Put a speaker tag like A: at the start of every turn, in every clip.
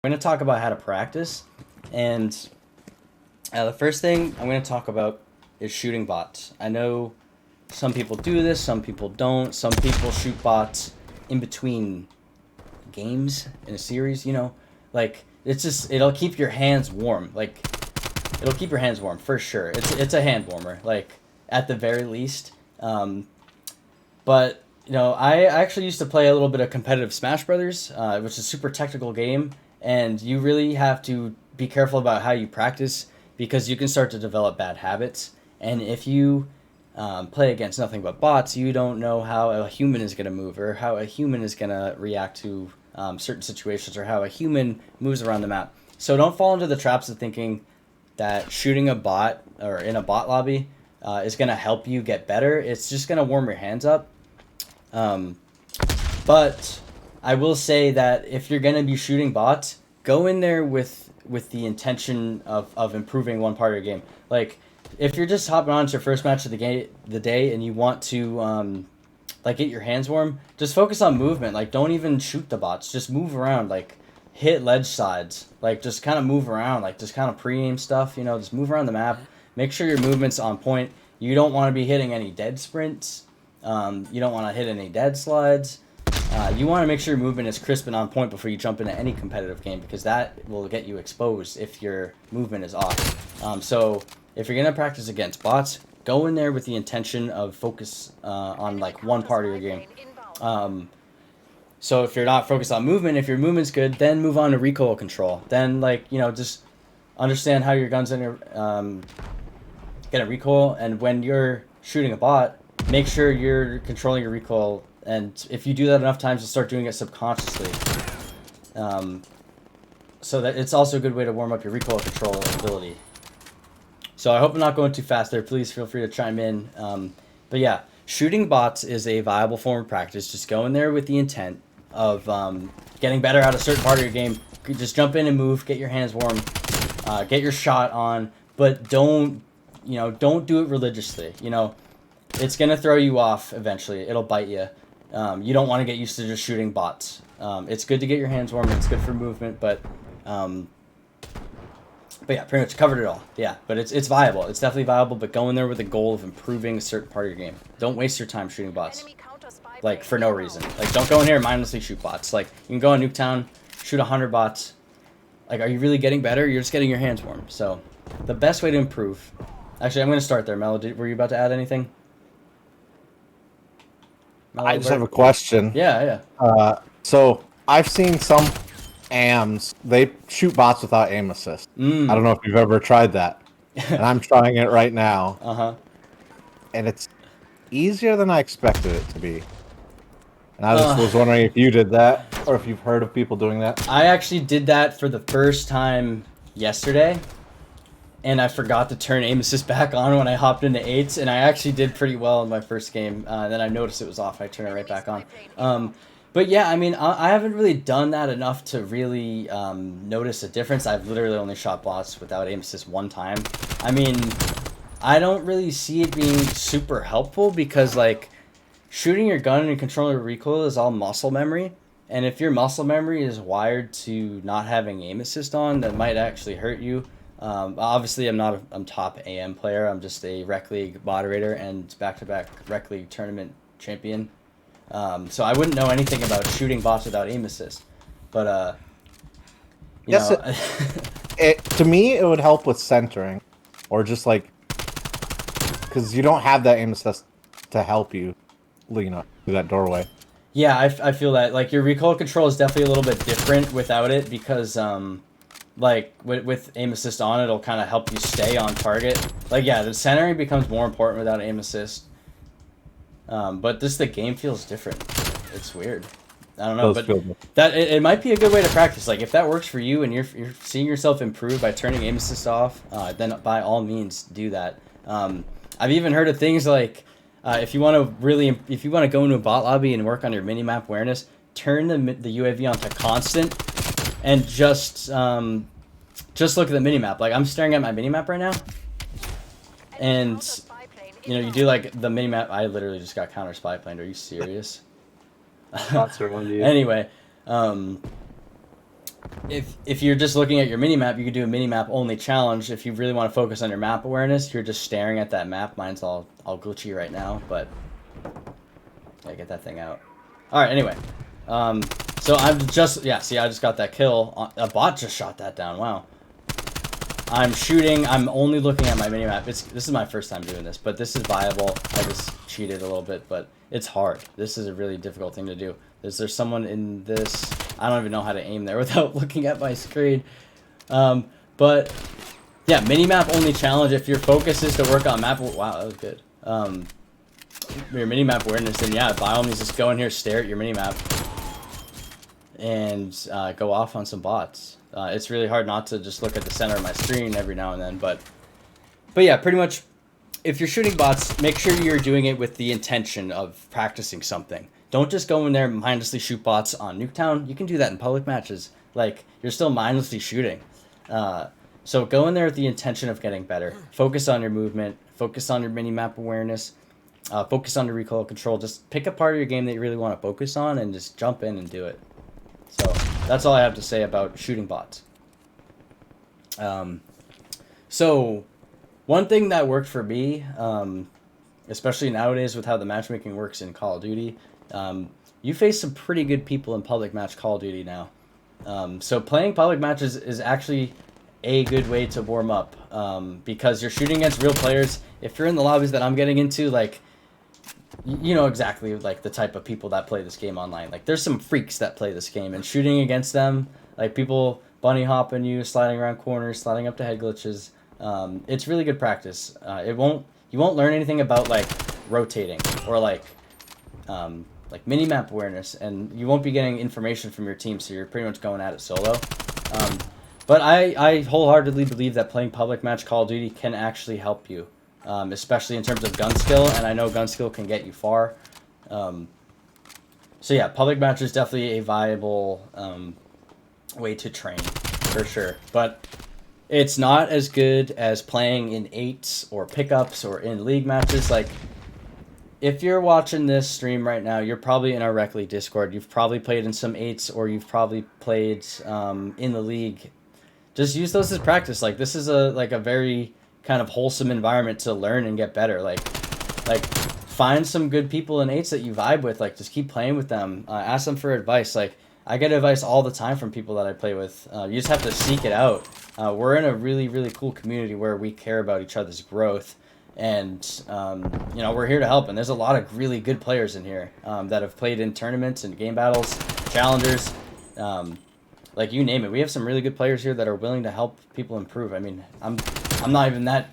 A: We're going to talk about how to practice, and the first thing I'm going to talk about is shooting bots. I know some people do this, some people don't. Some people shoot bots in between games in a series, like it'll keep your hands warm. Like it'll keep your hands warm for sure. It's a hand warmer, like at the very least. But I actually used to play a little bit of competitive Smash Brothers, which is a super technical game, and you really have to be careful about how you practice because you can start to develop bad habits. And if you play against nothing but bots, you don't know how a human is going to move or how a human is going to react to certain situations or how a human moves around the map. So don't fall into the traps of thinking that shooting a bot or in a bot lobby is going to help you get better. It's just going to warm your hands up. But I will say that if you're going to be shooting bots, go in there with the intention of improving one part of your game. Like, if you're just hopping on to your first match of the day and you want to get your hands warm, just focus on movement. Like, don't even shoot the bots. Just move around. Like, hit ledge sides. Like, just kind of move around. Like, just kind of pre-aim stuff. Just move around the map. Make sure your movement's on point. You don't want to be hitting any dead sprints. You don't want to hit any dead slides. You want to make sure your movement is crisp and on point before you jump into any competitive game because that will get you exposed if your movement is off. So if you're going to practice against bots, go in there with the intention of focus on like one part of your game. So if you're not focused on movement, if your movement's good, then move on to recoil control. Then just understand how your gun's going to recoil, and when you're shooting a bot, make sure you're controlling your recoil. And if you do that enough times, you'll start doing it subconsciously. So that it's also a good way to warm up your recoil control ability. So I hope I'm not going too fast there. Please feel free to chime in. But yeah, shooting bots is a viable form of practice. Just go in there with the intent of getting better at a certain part of your game. Just jump in and move, get your hands warm, get your shot on, but don't do it religiously. It's gonna throw you off eventually. It'll bite you. You don't want to get used to just shooting bots. It's good to get your hands warm. It's good for movement, but yeah, pretty much covered it all. Yeah, but it's viable. It's definitely viable, but go in there with the goal of improving a certain part of your game. Don't waste your time shooting bots, like, for no reason. Like, don't go in here and mindlessly shoot bots. Like, you can go on Nuketown, shoot 100 bots. Like, are you really getting better? You're just getting your hands warm. So, the best way to improve... Actually, I'm going to start there. Melody, were you about to add anything?
B: I just have a question.
A: Yeah.
B: So I've seen some AMs, they shoot bots without aim assist. I don't know if you've ever tried that. And I'm trying it right now.
A: Uh-huh.
B: And it's easier than I expected it to be. And I just was wondering if you did that, or if you've heard of people doing that.
A: I actually did that for the first time yesterday. And I forgot to turn aim assist back on when I hopped into 8s, and I actually did pretty well in my first game. Then I noticed it was off, I turned it right back on. But yeah, I mean, I haven't really done that enough to really notice a difference. I've literally only shot bots without aim assist one time. I mean, I don't really see it being super helpful because, like, shooting your gun and controlling your recoil is all muscle memory. And if your muscle memory is wired to not having aim assist on, that might actually hurt you. Obviously, I'm top AM player. I'm just a Rec League moderator and back-to-back Rec League tournament champion. So I wouldn't know anything about shooting bots without aim assist. But,
B: to me, it would help with centering. Or just, like... Because you don't have that aim assist to help you, through that doorway.
A: Yeah, I feel that. Like, your recoil control is definitely a little bit different without it because... like, with aim assist on, it'll kind of help you stay on target. Like, yeah, the centering becomes more important without aim assist. But the game feels different. It's weird. I don't know, but that it might be a good way to practice. Like, if that works for you and you're seeing yourself improve by turning aim assist off, then by all means do that. I've even heard of things like if you want to go into a bot lobby and work on your minimap awareness, turn the UAV onto constant. And just look at the minimap. Like, I'm staring at my minimap right now. And, you do, like, the minimap. I literally just got counter spy planed. Are you serious?
C: Thoughts are on you.
A: Anyway, if you're just looking at your minimap, you could do a minimap only challenge. If you really want to focus on your map awareness, you're just staring at that map. Mine's all glitchy right now, but yeah, get that thing out. All right. Anyway, so I'm just see, I just got that kill. A bot just shot that down. Wow. I'm shooting. I'm only looking at my minimap. This is my first time doing this, but this is viable. I just cheated a little bit, but it's hard. This is a really difficult thing to do. Is there someone in this? I don't even know how to aim there without looking at my screen. But yeah, minimap only challenge. If your focus is to work on map, wow, that was good. Your minimap awareness, then yeah, by all means, just go in here, stare at your minimap, and go off on some bots. It's really hard not to just look at the center of my screen every now and then, but yeah, pretty much. If you're shooting bots, make sure you're doing it with the intention of practicing something. Don't just go in there and mindlessly shoot bots on Nuketown. You can do that in public matches. Like, you're still mindlessly shooting. So go in there with the intention of getting better. Focus on your movement. Focus on your mini-map awareness. Focus on your recoil control. Just pick a part of your game that you really want to focus on and just jump in and do it. So that's all I have to say about shooting bots. So one thing that worked for me, especially nowadays with how the matchmaking works in Call of Duty, you face some pretty good people in public match Call of Duty now. So playing public matches is actually a good way to warm up, because you're shooting against real players. If you're in the lobbies that I'm getting into, like, you know exactly like the type of people that play this game online. Like, there's some freaks that play this game, and shooting against them, like people bunny hopping you, sliding around corners, sliding up to head glitches, it's really good practice. You won't learn anything about like rotating or like mini-map awareness, and you won't be getting information from your team, so you're pretty much going at it solo. But I wholeheartedly believe that playing public match Call of Duty can actually help you, especially in terms of gun skill, and I know gun skill can get you far. So yeah, public match is definitely a viable way to train, for sure. But it's not as good as playing in 8s or pickups or in league matches. Like, if you're watching this stream right now, you're probably in our Rec League Discord. You've probably played in some 8s, or you've probably played in the league. Just use those as practice. Like, this is a very kind of wholesome environment to learn and get better. Like find some good people in 8s that you vibe with. Like, just keep playing with them. Ask them for advice. Like, I get advice all the time from people that I play with. You just have to seek it out. We're in a really, really cool community where we care about each other's growth. And, you know, we're here to help. And there's a lot of really good players in here that have played in tournaments and game battles, challengers, like you name it. We have some really good players here that are willing to help people improve. I mean, I'm not even that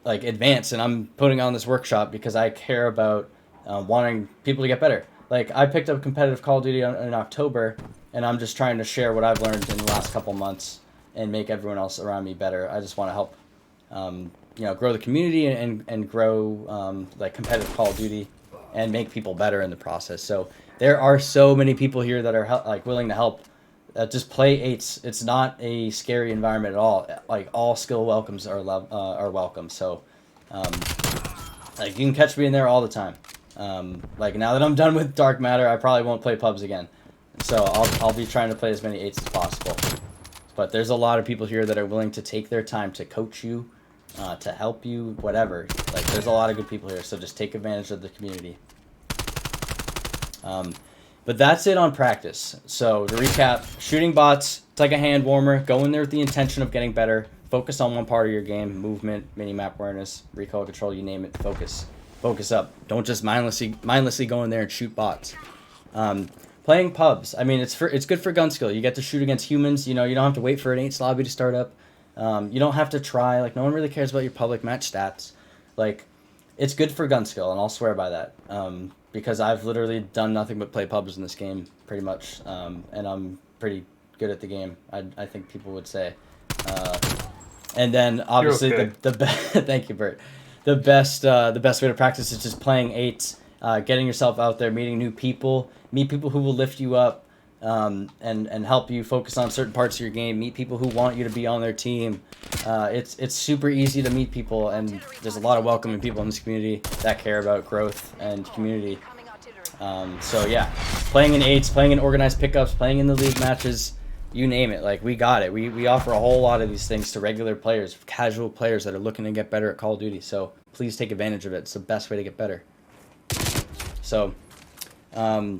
A: like advanced, and I'm putting on this workshop because I care about wanting people to get better. Like, I picked up competitive Call of Duty in October, and I'm just trying to share what I've learned in the last couple months and make everyone else around me better. I just want to help, you know, grow the community and grow like competitive Call of Duty and make people better in the process. So there are so many people here that are like willing to help. Just play 8s. It's not a scary environment at all. Like, all skill welcomes are welcome. So, like, you can catch me in there all the time. Like, now that I'm done with Dark Matter, I probably won't play pubs again. So I'll be trying to play as many 8s as possible. But there's a lot of people here that are willing to take their time to coach you, to help you, whatever. Like, there's a lot of good people here. So just take advantage of the community. But that's it on practice. So to recap, shooting bots, it's like a hand warmer. Go in there with the intention of getting better. Focus on one part of your game: movement, mini-map awareness, recoil control, you name it. Focus up. Don't just mindlessly go in there and shoot bots. Playing pubs, I mean, it's good for gun skill. You get to shoot against humans. You know, you don't have to wait for an 8s lobby to start up. You don't have to try. Like, no one really cares about your public match stats. Like, it's good for gun skill, and I'll swear by that. Because I've literally done nothing but play pubs in this game, pretty much, and I'm pretty good at the game. I think people would say. And then obviously
C: okay.
A: the thank you, Bert. The best way to practice is just playing 8s, getting yourself out there, meeting new people, meet people who will lift you up, and help you focus on certain parts of your game. Meet people who want you to be on their team. It's super easy to meet people, and there's a lot of welcoming people in this community that care about growth and community. So yeah, playing in 8s, playing in organized pickups, playing in the league matches, You name it. Like, we got it. We offer a whole lot of these things to regular players, casual players that are looking to get better at Call of Duty. So please take advantage of it. It's the best way to get better. So,